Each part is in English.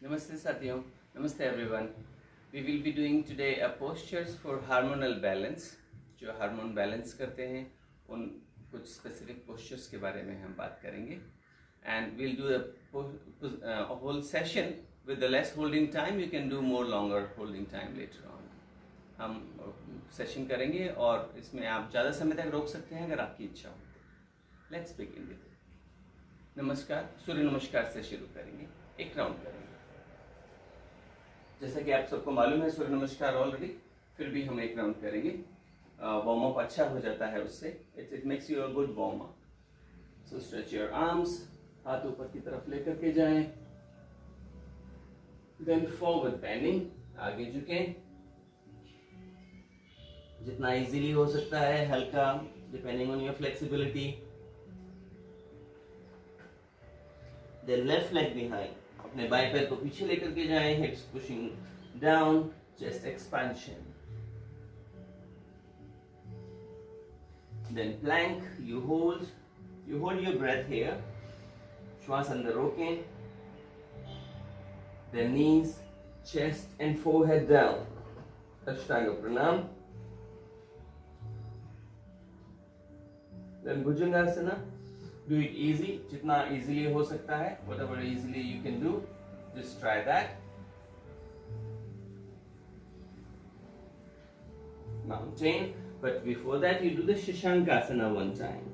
Namaste साथियों, Namaste everyone. We will be doing today a postures for hormonal balance. जो hormone balance करते हैं उन कुछ स्पेसिफिक पोस्चर्स के बारे में हम बात करेंगे. And we'll do a whole session with the less holding time. You can do more longer holding time later on. हम सेशन करेंगे और इसमें आप ज़्यादा समय तक रोक सकते हैं अगर आपकी इच्छा हो. Let's begin with it. नमस्कार, सूर्य नमस्कार से शुरू करेंगे. एक राउंड करेंगे. जैसा कि आप सबको मालूम है सूर्य नमस्कार ऑलरेडी, फिर भी हम एक राउंड करेंगे. वार्म अप अच्छा हो जाता है उससे. It makes you a good warm up. So stretch your arms. हाथ ऊपर की तरफ लेकर के जाएं. Then forward bending. आगे झुकें जितना इजीली हो सकता है, हल्का, depending on your flexibility. Then left leg behind. अपने बाएं पैर को पीछे लेकर के जाएं. Hips pushing down. Chest expansion. Then plank. You hold your breath here. श्वास अंदर रोकें. Then knees, chest and forehead down. Ashtanga Pranam. Then Bhujangasana. Do it easy, जितना easily हो सकता है. Whatever easily you can do, just try that. Mountain, but before that you do the Shashankasana one time.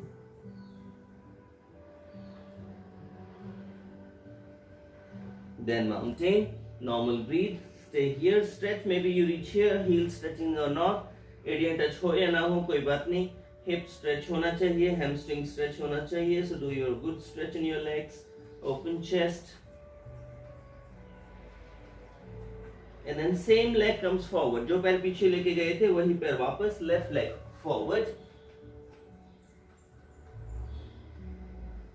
Then mountain, normal breathe. Stay here, stretch. Maybe you reach here, heel stretching or not. Area touch हो या ना हो कोई बात नहीं. Hip stretch होना चाहिए, hamstring stretch होना चाहिए. So do your good stretch in your legs. Open chest. And then same leg comes forward. जो पैर पीछे लेके गए थे वही पैर वापस. Left leg forward.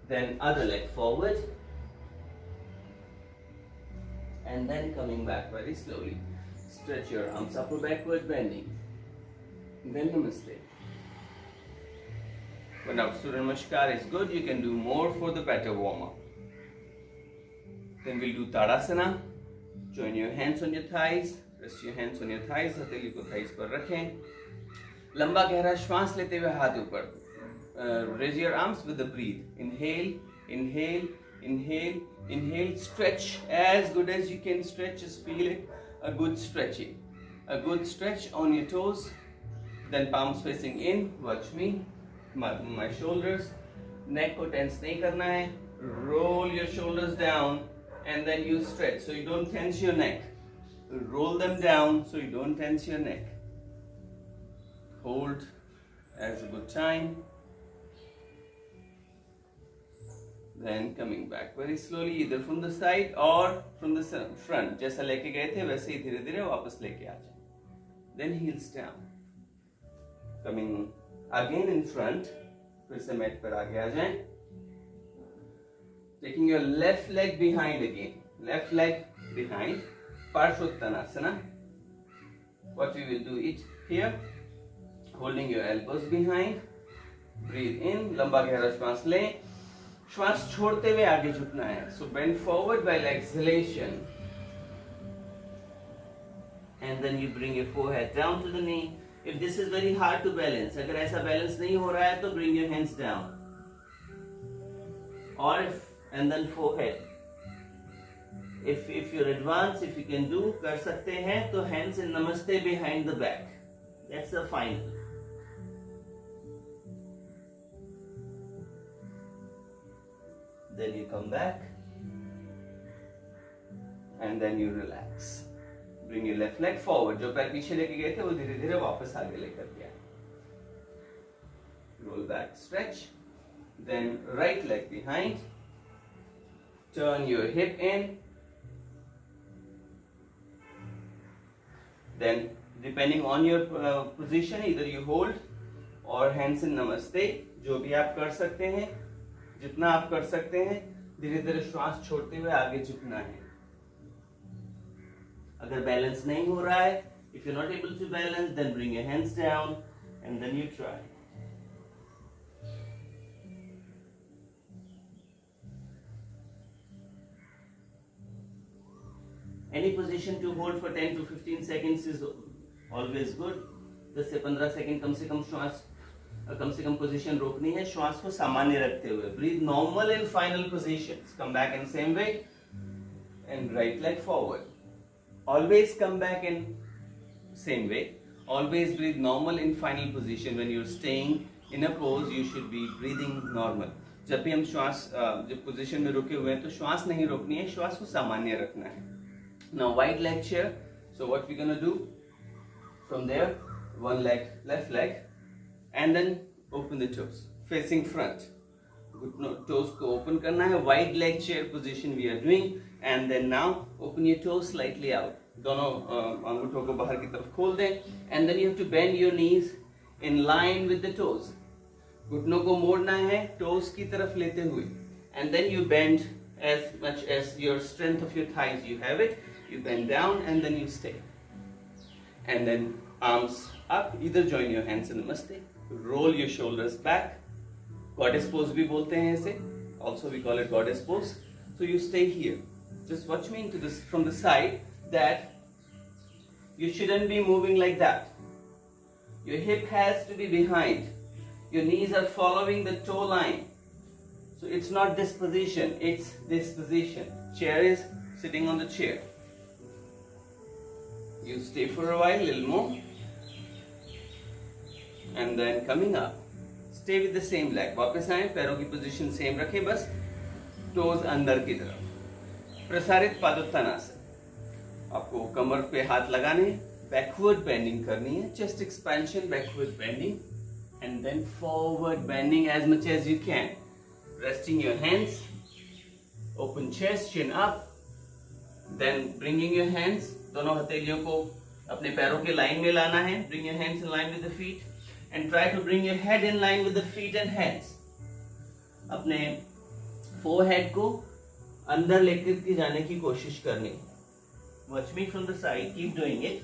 Then other leg forward. And then coming back very slowly. Stretch your arms upward, backward, bending. Then namaste. But now Surya Namaskar is good. You can do more for the better warm up. Then we'll do Tadasana. Join your hands on your thighs. Rest your hands on your thighs. हथेली को thighs पर रखें. लंबा गहरा श्वास लेते हुए हाथ ऊपर. Raise your arms with the breathe. Inhale, inhale, inhale, inhale. Stretch as good as you can stretch. Just feel it. A good stretching. A good stretch on your toes. Then palms facing in. Watch me. My shoulders. Neck को tense नहीं करना है. Roll your shoulders down and then you stretch. So you don't tense your neck. Roll them down so you don't tense your neck. Hold as a good time. Then coming back very slowly, either from the side or from the front. जैसा लेके गए थे वैसे ही धीरे धीरे वापस लेके आ जाए. Then heels down. Coming again in front. फिर से मैट पर आगे आ जाएं. Taking your left leg behind again. Left leg behind. Parshvottanasana. What we will do it here. Holding your elbows behind. Breathe in. लंबा गहरा श्वास लें. श्वास छोड़ते हुए आगे झुकना है. So bend forward while exhalation. And then you bring your forehead down to the knee. If this is very hard to balance, अगर ऐसा balance नहीं हो रहा है तो bring your hands down. Or and then forehead. If you're advanced, if you can do, कर सकते हैं तो hands in namaste behind the back. That's the final. Then you come back and then you relax. Bring your left leg forward. जो पैर पीछे लेके गए थे वो धीरे धीरे वापस आगे लेकर के आए. Roll back, stretch. Then right leg behind. Turn your hip in. Then depending on your position, either you hold or hands in namaste. जो भी आप कर सकते हैं, जितना आप कर सकते हैं, धीरे धीरे श्वास छोड़ते हुए आगे झुकना है. अगर बैलेंस नहीं हो रहा है, if you're not able to balance, then bring your hands down and then you try. Any position to hold for 10 to 15 seconds is always good. 10 से 15 सेकंड कम से कम पोजीशन रोकनी है, श्वास को सामान्य रखते हुए. Breathe normal in final positions. Come back in same way and right leg forward. Always come back in same way. Always breathe normal in final position. When you're staying in a pose, you should be breathing normal. जब भी हम श्वास जब position में रुके हुए हैं तो श्वास नहीं रोकनी है, श्वास को सामान्य रखना है. Now wide leg chair. So what we're gonna do from there, one leg, left leg, and then open the toes facing front. Toes को open करना है. Wide leg chair position we are doing, and then now open your toes slightly out. दोनों अंगूठों को बाहर की तरफ खोल दें, and then you have to bend your knees in line with the toes. घुटनों को मोड़ना है toes की तरफ लेते हुए, and then you bend as much as your strength of your thighs you have it. You bend down and then you stay, and then arms up. Either join your hands in Namaste. Roll your shoulders back. Goddess pose भी बोलते हैं इसे. Also we call it goddess pose. So you stay here. Just watch me into this from the side. That you shouldn't be moving like that. Your hip has to be behind. Your knees are following the toe line. So it's not this position. It's this position. Chair is sitting on the chair. You stay for a while, little more, and then coming up. Stay with the same leg. वापस आए, पैरों की position same रखें, बस toes अंदर की तरफ. प्रसारित पादोत्तानासन. आपको कमर पे हाथ लगाने, बैकवर्ड बेंडिंग करनी है, chest expansion, backward bending, and then forward bending as much as you can. Resting your hands, open chest, chin up, then bringing your hands, दोनों हथेलियों को अपने पैरों के लाइन में लाना है. Bring your hands in line with the feet and try to bring your head in line with the feet and hands. अपने forehead को अंदर लेकर के जाने की कोशिश करनी. Watch me from the side. Keep doing it.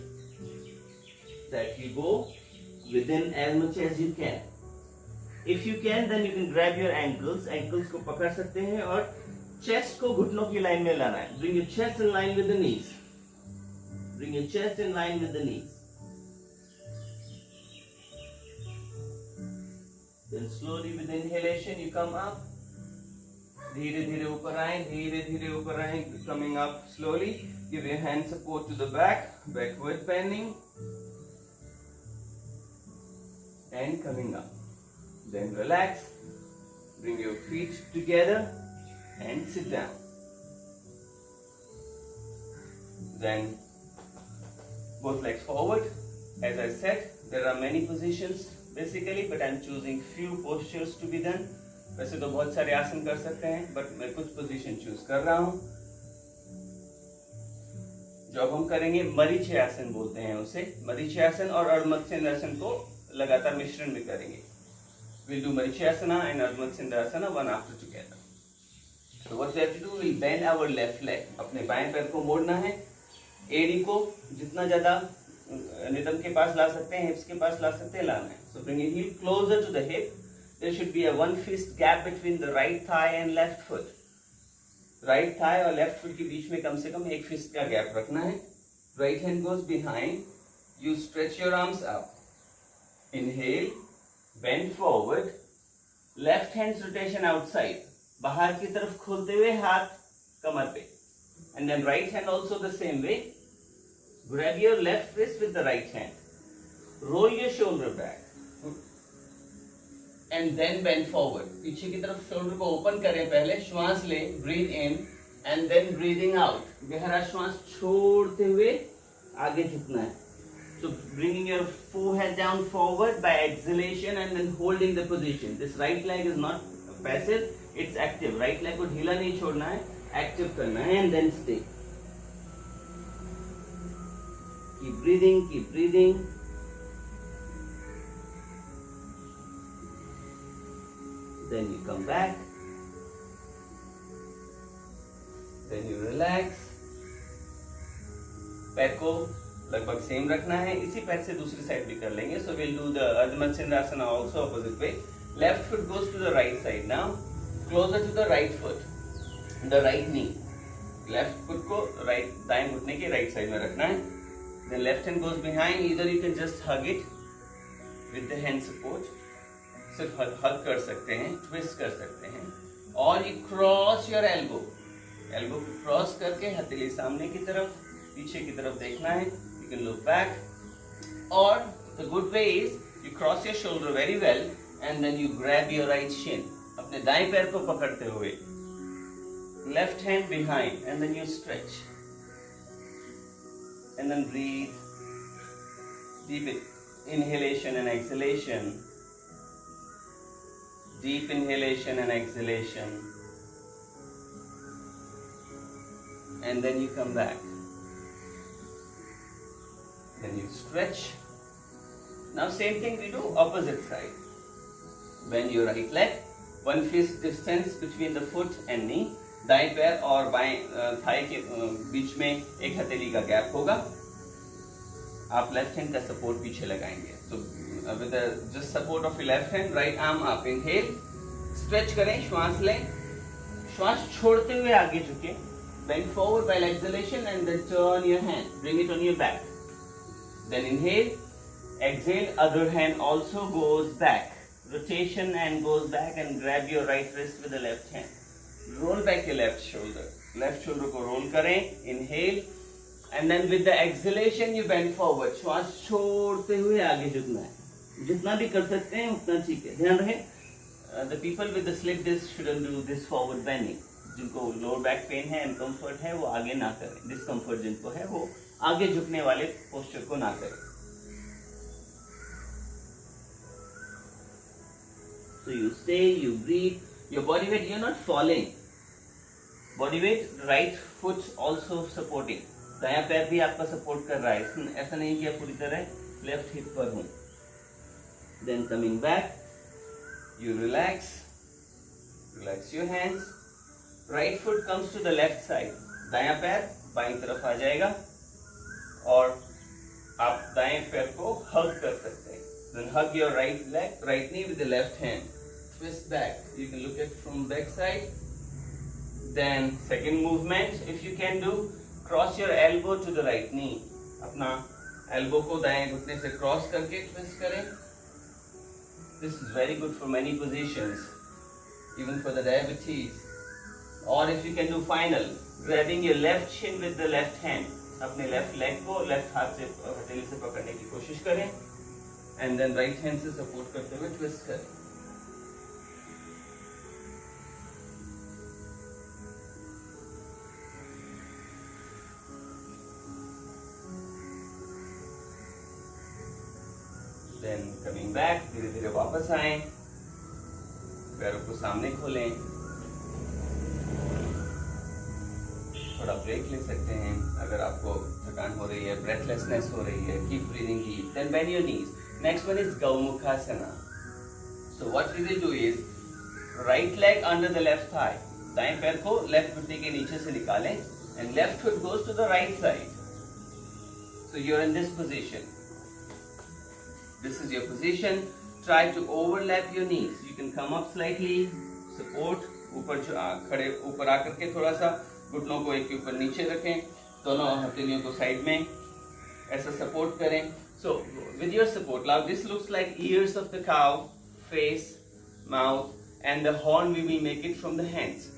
That you go within as much as you can. If you can, then you can grab your ankles. Ankles को पकड़ सकते हैं और chest को घुटनों की लाइन में लाना है. Bring your chest in line with the knees. Bring your chest in line with the knees. Then slowly with inhalation you come up. धीरे धीरे ऊपर आए, धीरे धीरे ऊपर आए. Coming up slowly. Give your hand support to the back. Backward bending. And coming up. Then relax. Bring your feet together and sit down. Then both legs forward. As I said, there are many positions basically, but I am choosing few postures to be done. वैसे तो बहुत सारे आसन कर सकते हैं, but मैं कुछ पोजीशन चूज कर रहा हूँ. जो अब हम करेंगे मरीचि आसन बोलते हैं उसे. मरीचि आसन और अर्धमत्स्येन्द्रासन को लगातार मिश्रण में करेंगे. We'll do Marichasana and Ardhmatsyendrasana one after together. So what we have to do, we'll bend our left leg. अपने बाएं पैर को मोड़ना है. एड़ी को जितना ज्यादा नितंब के पास ला सकते हैं, हिप्स के पास ला सकते हैं, लाना है. So bring your heel closer to the hip. There should be a 1 fist gap between the right thigh and left foot. Right thigh और left foot के बीच में कम से कम 1 fist का गैप रखना है. Right hand goes behind. You stretch your arms up. Inhale. Bend forward. Left hand's rotation outside. बाहर की तरफ खोलते हुए हाथ कमर पे. And then right hand also the same way. Grab your left wrist with the right hand. Roll your shoulder back. And then bend forward. पीछे की तरफ shoulder को open करें पहले. श्वास लें. Breathe in. And then breathing out. गहरा श्वास छोड़ते हुए आगे झुकना है. So bringing your forehead down forward by exhalation and then holding the position. This right leg is not passive, it's active. Right leg को ढीला नहीं छोड़ना है, active करना है and then stay. Keep breathing, keep breathing. Then you come back. Then you relax. पैर को लगभग सेम रखना है. इसी पैर से दूसरी साइड भी कर लेंगे. So we'll do the Ardhmatsyendrasana also opposite way. Left foot goes to the right side now, closer to the right foot, the right knee. Left foot को राइट दाएं घुटने के राइट साइड में रखना है. Then left hand goes behind. Either you can just hug it with the hand support. सिर्फ hug कर सकते हैं, ट्विस्ट कर सकते हैं. और you cross your elbow. Elbow को क्रॉस करके हथेली सामने की तरफ, पीछे की तरफ देखना है. You can look back. और the good way is you cross your shoulder very well and then you grab your right shin. अपने दाएं पैर को पकड़ते हुए, left hand behind and then you stretch and then breathe. Deep inhalation and exhalation. Deep inhalation and exhalation. And then you come back. Then you stretch. Now same thing we do opposite side. Bend your right leg. 1 fist distance between the foot and knee. दाएं पैर और बाएं Thai के बीच में एक हथेली का gap होगा. आप लेफ्ट हैंड का सपोर्ट पीछे लगाएंगे. So with the just support of your left hand, right arm up. Inhale. Stretch करें, श्वास लें. श्वास छोड़ते हुए आगे झुके. Bend forward while exhalation and then turn your hand. Bring it on your back. Then inhale. Exhale. Other hand also goes back. Rotation and goes back and grab your right wrist with the left hand. Roll back your left shoulder. Left shoulder को roll करें. Inhale. And then with the exhalation you bend forward. श्वास छोड़ते हुए आगे झुकना है. जितना भी कर सकते हैं उतना ठीक है. ध्यान रहे, the people with the slip disc shouldn't do this forward bending. जिनको lower back pain है, uncomfort है, वो आगे ना करें. Discomfort जिनको है वो आगे झुकने वाले पोस्चर को ना करें. So you stay, you breathe. Your body weight, you're not falling. Body weight, right foot also supporting. दायां पैर भी आपका सपोर्ट कर रहा है. ऐसा नहीं कि आप पूरी तरह लेफ्ट हिप पर हूं. Then coming back, you relax your hands. Right foot comes to the left side. दायां पैर बाईं तरफ आ जाएगा और आप दाएं पैर को हग कर सकते हैं. Then hug your right leg, right knee with the left hand. Twist back. You can look at from back side. Then second movement, if you can do, cross your elbow to the right knee. अपना elbow को दाएं घुटने से cross करके twist करें. This is very good for many positions, even for the diabetes. Or if you can do final, grabbing your left shin with the left hand. अपने left leg को left हाथ से हथेली से पकड़ने की कोशिश करें. And then right hand से support करते हुए twist करें. Then coming back, धीरे धीरे वापस आएं. पैरों को सामने खोलें. थोड़ा ब्रेक ले सकते हैं अगर आपको थकान हो रही है, ब्रेथलेसनेस हो रही है. Keep breathing deep. Then bend your knees. Next one is Gaumukhasana. So what we will do is right leg under the left thigh. दाएं पैर को लेफ्ट घुटने के नीचे से निकालें and left foot goes to the right side. So you're in this position. This is your position. Try to overlap your knees. You can come up slightly. Support. ऊपर खड़े ऊपर आकर के थोड़ा सा घुटनों को एक के ऊपर नीचे रखें. दोनों हथेलियों को साइड में ऐसा सपोर्ट करें. So with your support, now this looks like ears of the cow, face, mouth, and the horn we will make it from the hands.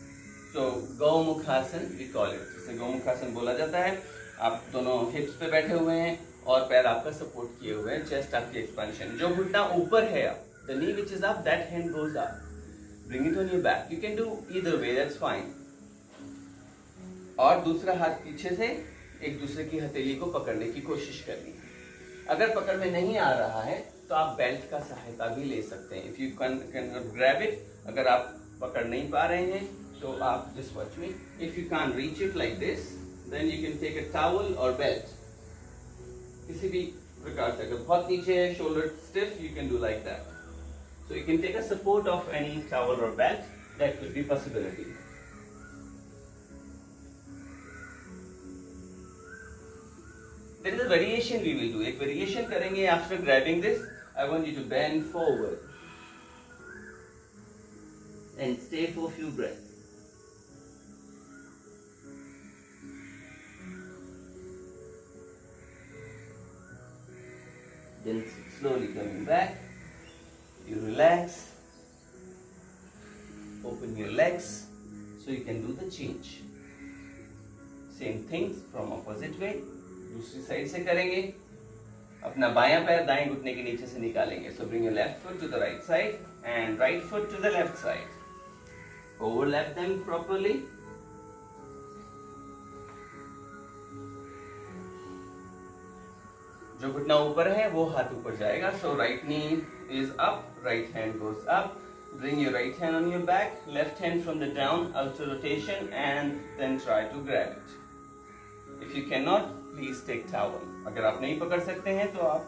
So Gaumukhasana we call it. जिसे Gaumukhasana बोला जाता है. आप दोनों हिप्स पे बैठे हुए हैं और पैर आपका सपोर्ट किए हुए हैं. चेस्ट आपकी एक्सपेंशन. जो घुटना ऊपर है, the knee which is up, that hand goes up. Bring it on your back. You can do either way, that's fine. और दूसरा हाथ पीछे से एक दूसरे की हथेली को पकड़ने की कोशिश करनी है. अगर पकड़ में नहीं आ रहा है तो आप बेल्ट का सहायता भी ले सकते हैं. If you can grab it, अगर आप पकड़ नहीं पा रहे हैं तो आप just watch me. If you can't reach it like this, then you can take a towel or belt. किसी भी प्रकार से. अगर बहुत नीचे है, shoulder stiff, you can do like that. So you can take a support of any towel or belt. That could be possibility. There is a variation we will do. एक variation करेंगे. After grabbing this, I want you to bend forward and stay for a few breaths. Then slowly coming back, you relax, open your legs so you can do the change. Same things from opposite way. दूसरी side से करेंगे. अपना बायां पैर दाएं घुटने के नीचे से निकालेंगे. So bring your left foot to the right side and right foot to the left side. Overlap them properly. जो घुटना ऊपर है वो हाथ ऊपर जाएगा. So right knee is up, right hand goes up. Bring your right hand on your back, left hand from the down, out rotation, and then try to grab it. If you cannot, please take towel. अगर आप नहीं पकड़ सकते हैं तो आप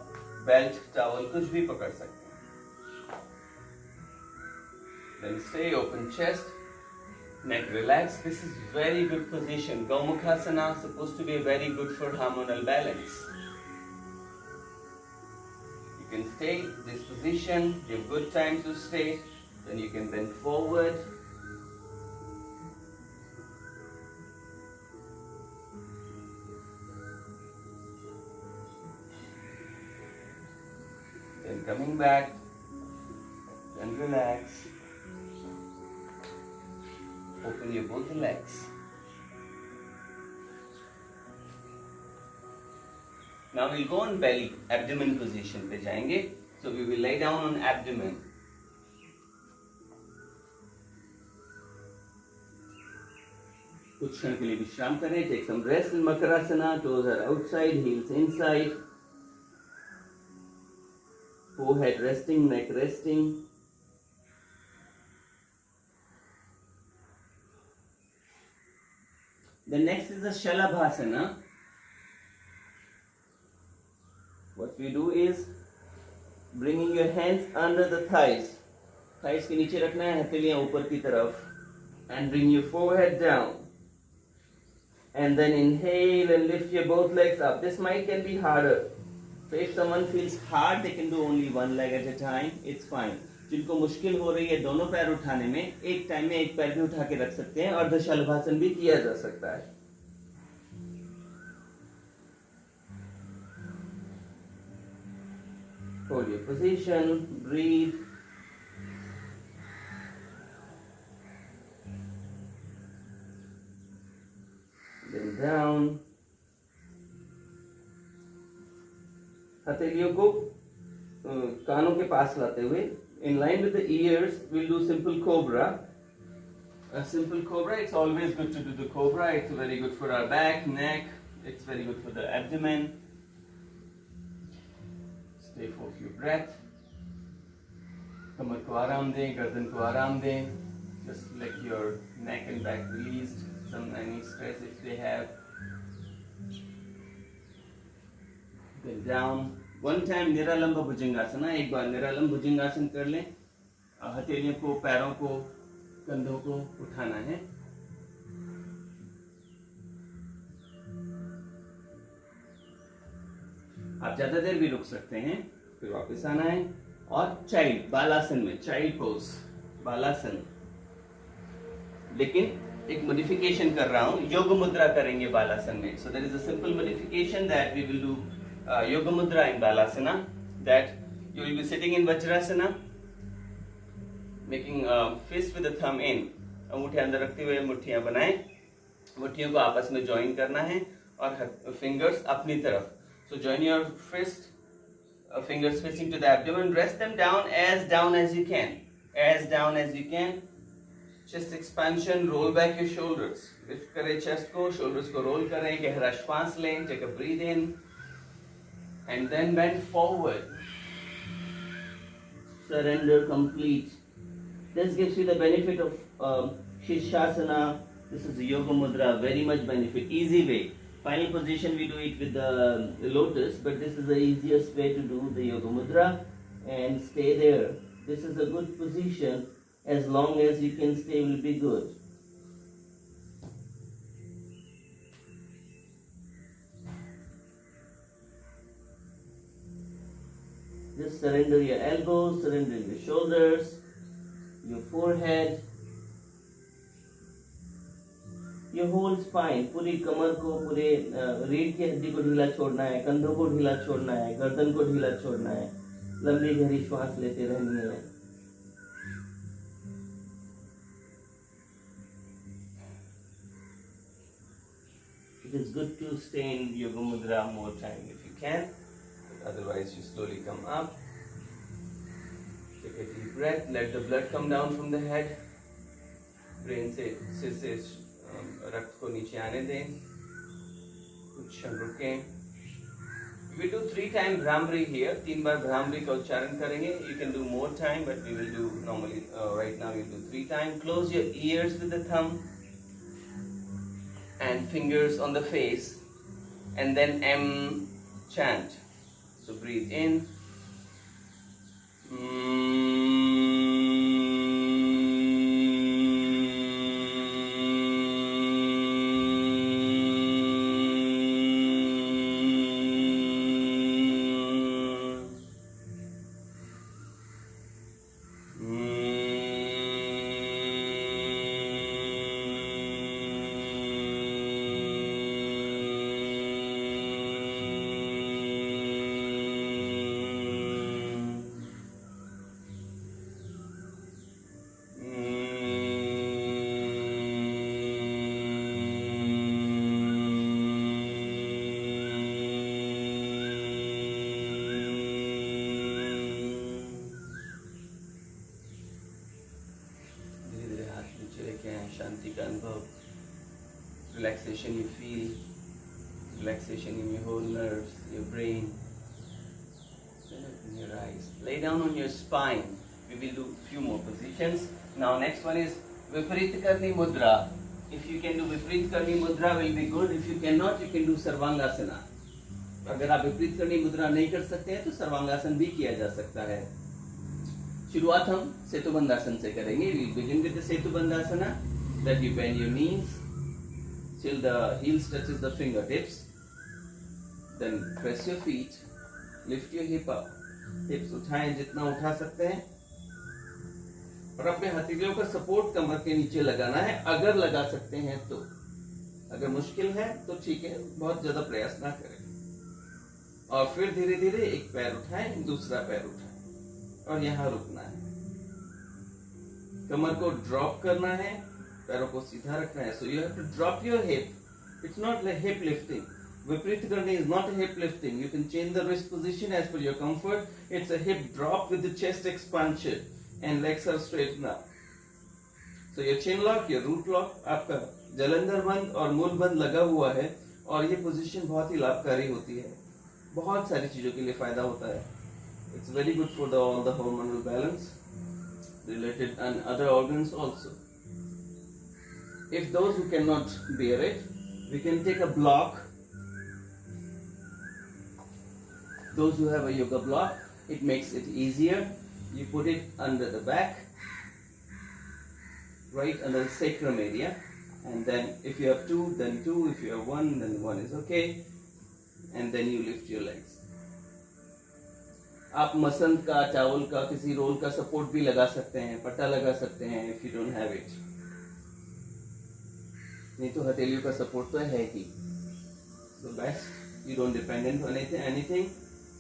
belt, towel कुछ भी पकड़ सकते हैं. Then stay open chest, neck relaxed. This is very good position. Gomukhasana is supposed to be very good for hormonal balance. You can stay this position, give good time to stay. Then you can bend forward. Then coming back, then relax. Open your both legs. Now we'll go on belly, abdomen position पे जाएंगे. So we will lay down on abdomen. कुछ क्षण के लिए विश्राम करें. Take some rest in Makarasana. Toes are outside, heels inside. Forehead resting, neck resting. The next is the Shalabhasana. What we do is bringing your hands under the thighs. Thighs के नीचे रखना है, हथेलियां ऊपर की तरफ. And bring your forehead down. And then inhale and lift your both legs up. This can be harder. So if someone feels hard, they can do only one leg at a time. It's fine. जिनको मुश्किल हो रही है दोनों पैर उठाने में, एक टाइम में एक पैर भी उठा के रख सकते हैं. अर्ध शलभासन भी किया जा सकता है. Hold your position, breathe. Then down. हथेलियों को कानों के पास लाते हुए, in line with the ears, we'll do simple cobra. A simple cobra, it's always good to do the cobra. It's very good for our back, neck. It's very good for the abdomen. Stay for a few breaths. कमर को आराम दें, गर्दन को आराम दें. Just let your neck and back released. Any stress if they have. Then down. One time निरालंब भुजंगासन. एक बार निरालंब भुजंगासन कर लें. हथेलियों को, पैरों को, कंधों को उठाना है. आप ज्यादा देर भी रुक सकते हैं, फिर वापस आना है. और चाइल्ड बालासन में, चाइल्ड पोज बालासन. लेकिन एक मॉडिफिकेशन कर रहा हूं, योग मुद्रा करेंगे बालासन में. So there is a simple modification that we will do yoga mudra in balasana. That you will be sitting in vajrasana, making fist with the thumb in. अंगूठे अंदर रखते हुए मुट्ठियां बनाएं. मुट्ठियों को आपस में ज्वाइन करना है और फिंगर्स अपनी तरफ. So join your fist, fingers facing to the abdomen. Rest them down as you can. As down as you can. Chest expansion, roll back your shoulders. Lift करें chest को, shoulders को roll करें, गहरा श्वास लें, take a breathe in, and then bend forward. Surrender complete. This gives you the benefit of Shirshasana. This is a yoga mudra, very much benefit, easy way. Final position we do it with the lotus, but this is the easiest way to do the yoga mudra and stay there. This is a good position. As long as you can stay will be good. Just surrender your elbows, surrender your shoulders, your forehead. your whole spine, पूरी कमर को, पूरे रीढ़ की हड्डी को ढीला छोड़ना है, कंधों को ढीला छोड़ना है, गर्दन को ढीला छोड़ना है, लंबी गहरी श्वास लेते रहनी है। It is good to stay in Yoga Mudra more time if you can, but otherwise you slowly come up. Take a deep breath, let the blood come down from the head. Brain से सिर से रक्त को नीचे आने दें, कुछ क्षण रुकें। We do 3 times Bhramari here. 3 bar Bhramari का उच्चारण करेंगे. You can do more time, but we will do normally right now. You do 3 times. Close your ears with the thumb and fingers on the face, and then M chant. So breathe in. शांति का अनुभव, relaxation you feel, relaxation in your whole nerves, your brain. Open your eyes. Lay down on your spine. We will do few more positions. Now next one is Viparit Karni Mudra. If you can do Viparit Karni Mudra will be good. If you cannot, you can do Sarvangasana. अगर आप विपरीत करनी मुद्रा नहीं कर सकते हैं तो सर्वांगासन भी किया जा सकता है। शुरुआत हम सेतुबंधासन से करेंगे। We begin with the Setubandhasana. That you bend your knees till the heels touches the fingertips. Then press your feet, lift your hip up. Hips उठाएं जितना उठा सकते हैं और अपने हथेलियों का सपोर्ट कमर के नीचे लगाना है, अगर लगा सकते हैं तो। अगर मुश्किल है तो ठीक है, बहुत ज्यादा प्रयास ना करें। और फिर धीरे धीरे एक पैर उठाएं, दूसरा पैर उठाएं और यहाँ रुकना है। कमर को ड्रॉप करना है, पैरों को सीधा रखना है। So you have to drop your hip. It's not like hip lifting. Viparit Karni is not a hip lifting. You can change the wrist position as per your comfort. It's a hip drop with the chest expansion and legs are straightened up. So your chin lock, your root lock, आपका जलंधर बंद और मूल बंद लगा हुआ है और ये पोजीशन बहुत ही लाभकारी होती है। बहुत सारी चीजों के लिए फायदा होता है। It's very good for all the hormonal balance related and other organs also. If those who cannot bear it, we can take a block. Those who have a yoga block, it makes it easier. You put it under the back, right under the sacrum area, and then if you have 2, then 2. If you have 1, then 1 is okay. And then you lift your legs. आप मसंद का, चावल का, किसी role का support भी लगा सकते हैं, पट्टा लगा सकते हैं if you don't have it. नहीं तो हथेलियों का सपोर्ट तो है ही। So best you don't depend on anything.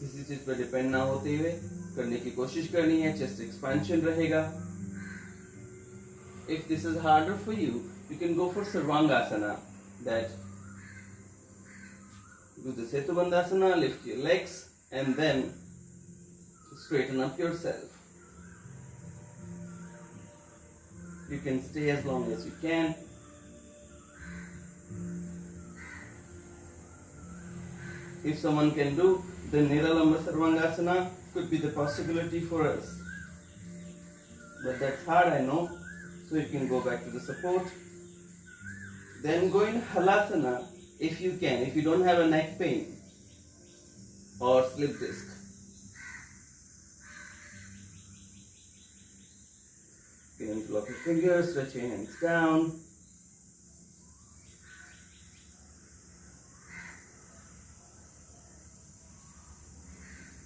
किसी चीज पर डिपेंड ना होते हुए करने की कोशिश करनी है। चेस्ट एक्सपेंशन रहेगा। If this is harder for you, you can go for Sarvangasana. That do the Setubandhasana, lift your legs, and then straighten up yourself. You can stay as long as you can. If someone can do, then Niralamba Sarvangasana could be the possibility for us. But that's hard, I know. So you can go back to the support. Then go in Halasana if you can, if you don't have a neck pain or slip disc. You can interlock your fingers, stretch your hands down.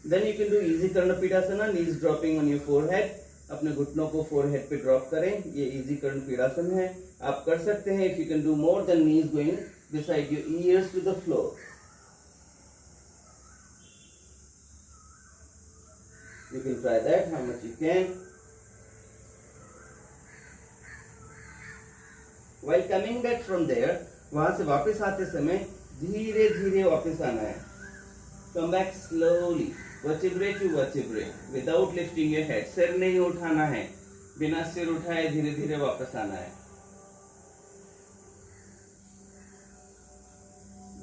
Then you can do easy Karnapidasana, knees dropping on your forehead. अपने घुटनों को forehead पे drop करें। ये easy कर्ण पीड़ासन है। आप कर सकते हैं. If you can do more, then knees going beside your ears to the floor. You can try that how much you can. While coming back from there, वहां से वापस आते समय धीरे धीरे वापस आना है. Come back slowly, vertebrae to vertebrae, without lifting your head. सिर नहीं उठाना है, बिना सिर उठाए धीरे धीरे वापस आना है.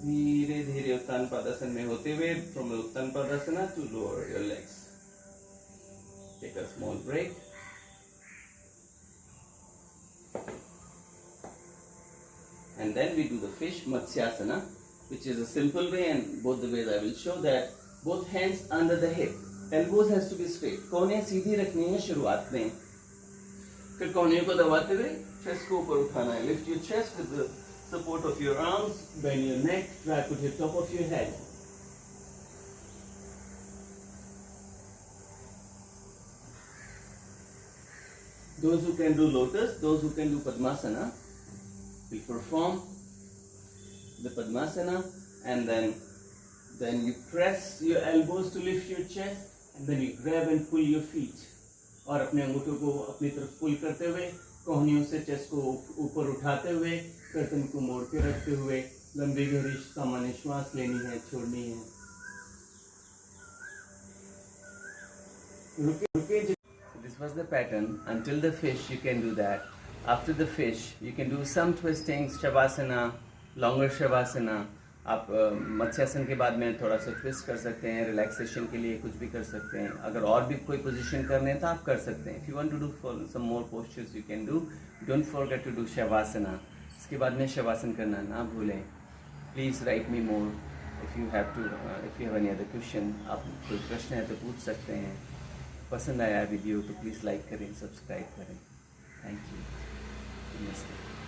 धीरे धीरे उत्तान पदासन में होते हुए from Utthan पदासना to lower your legs. Take a small break. And then we do the fish Matsyasana, which is a simple way, and both the ways I will show that. Both hands under the hip, elbows has to be straight. कोहनियाँ सीधी रखनी है शुरुआत में. फिर कोहनियों को दबाते हुए chest को ऊपर उठाना है. Lift your chest with the support of your arms, bend your neck, try to put your top of your head. Those who can do lotus, those who can do Padmasana, will perform the Padmasana, and then you press your elbows to lift your chest, and then you grab and pull your feet. और अपने अंगूठों को अपनी तरफ पुल करते हुए, कोहनियों से chest को ऊपर उठाते हुए, गर्दन को मोड़ के रखते हुए, लंबी गहरी सामान्य श्वास लेनी है, छोड़नी है. रुके. This was the pattern until the fish. You can do that. After the fish, you can do some twistings, Shavasana, longer Shavasana. आप मत्स्यासन के बाद में थोड़ा सा ट्विस्ट कर सकते हैं. रिलैक्सेशन के लिए कुछ भी कर सकते हैं. अगर और भी कोई पोजीशन करने हैं तो आप कर सकते हैं. If you want to do some more postures, you can do. Don't forget to do Shavasana. इसके बाद में शवासन करना ना भूलें. Please write me more if you have any other question. आप कोई प्रश्न है तो पूछ सकते हैं. पसंद आया वीडियो तो प्लीज़ लाइक करें, सब्सक्राइब करें. Thank you. नमस्ते.